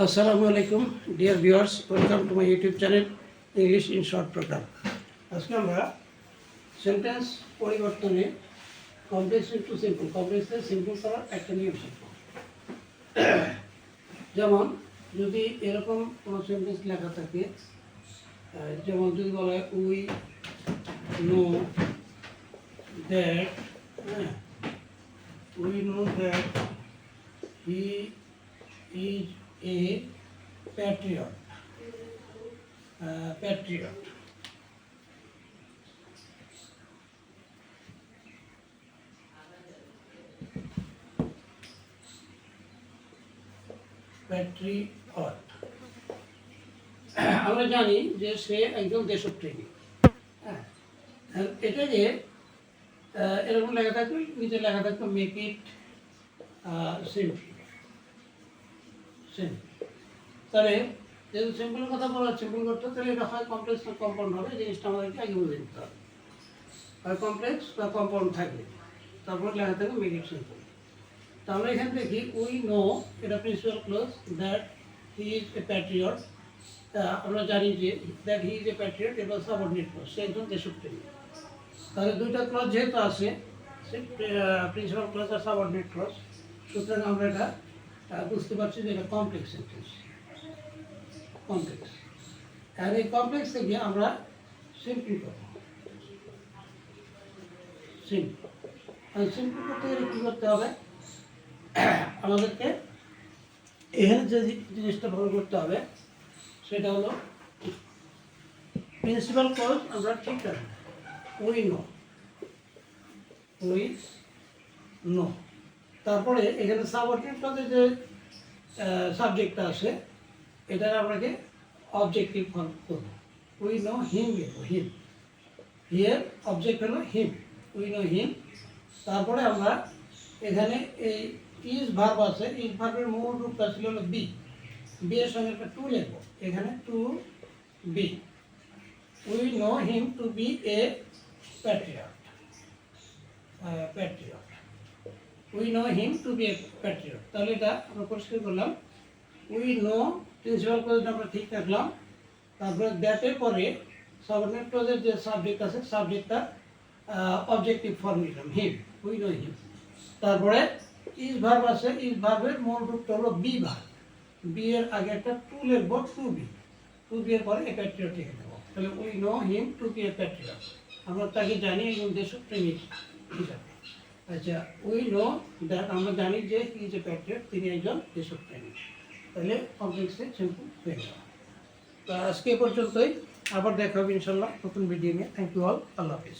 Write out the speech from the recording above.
আসসালামু আলাইকুম dear viewers, welcome to my YouTube channel English in short programme. আজকে আমরা সেন্টেন্স পরিবর্তনে কমপ্লেক্স টু সিম্পল, কমপ্লেক্সে সিম্পল করার একটা নিয়ম শিখব। যেমন যদি এরকম কোনো সেন্টেন্স লেখা থাকে, যেমন যদি বলা হয় we know that, we know that he is a patriot. Patriot. আমরা জানি যে সে একজন দেশপ্রেমী। হ্যাঁ, এটা যে এরকম লেখা থাকবে, নিচে লেখা থাকবে মেক ইট সিম্পল। তাহলে যেহেতু সিম্পলের কথা বলা, সিম্পল করতে তাহলে এটা হয় কমপ্লেক্স না কম্পাউন্ড হবে, জিনিসটা আমাদেরকে আগে বুঝে নিতে হবে। হয় কমপ্লেক্স বা কম্পাউন্ড থাকবে, তারপর লেখা থাকবে মেক ইট সিম্পল। তো আমরা এখানে দেখি উই নো, এটা principal clause, that he is a patriot. আমরা জানি যে that he is a patriot, এটা সাবঅর্ডিনেট ক্লজ, সে একজন দেশপ্রেমী। তাহলে দুইটা ক্লজ যেহেতু আছে, প্রিন্সিপাল ক্লজ আর সাবঅর্ডিনেট ক্লজ, সুতরাং আমরা এটা বুঝতে পারছি যে এটা কমপ্লেক্স সেন্টেন্স, কমপ্লেক্স। আর এই কমপ্লেক্স থেকে আমরা সিম্পল করব। সিম্পল করতে গেলে কী করতে হবে, আমাদেরকে এখানে যে জিনিসটা ফলো করতে হবে সেটা হলো প্রিন্সিপাল ক্লজ আমরা ঠিক রাখবো। উই নো, তারপরে এখানে সাবঅর্ডিনেট ক্লজের যে সাবজেক্টটা আছে, এটার আপনাকে অবজেক্টিভ ফর্ম করবো। উই নো হিম লিখবো, হিম। হিয়ার অবজেক্ট হলো হিম, উই নো হিম। তারপরে আমরা এখানে এই ইজ ভার্ব আছে, ইজ ভার্বের মূল রূপটা ছিল হলো বি, বি এর সঙ্গে একটা টু লিখবো, এখানে to be. We know him to be a patriot, patriot. We know him to be a patriot. তাহলে এটা আমরা পরিষ্কার করলাম। উই নো প্রিন্সিপাল ক্লজটা আমরা ঠিক রাখলাম। তারপরে দ্যাটের পরে সাবঅর্ডিনেট ক্লজের যে সাবজেক্ট আছে, সাবজেক্টটা অবজেক্টিভ ফর্ম নিলাম, হিম, উই নো হিম। তারপরে ইজ ভার্ব আছে, ইজ ভার্বের মূল রূপটা হলো বি ভার্ব, বি এর আগে একটা টু লিখবো, টু বি, টু বি এর পরে এ প্যাট্রিয়ট লিখে দেবো। তাহলে we know him to be a patriot, আমরা তাকে জানি একজন দেশপ্রেমিক হিসাবে। আচ্ছা, উই নো দ্যাট, আমরা জানি যে হি ইজ এ প্যাট্রিয়ট, তিনি একজন দেশপ্রেমিক। তাহলে কমপ্লেক্সে সিম্পল হয়ে গেল। তো আজকে এ পর্যন্তই, আবার দেখা হবে ইনশাল্লাহ নতুন ভিডিও নিয়ে। থ্যাংক ইউ অল, আল্লাহ হাফিজ।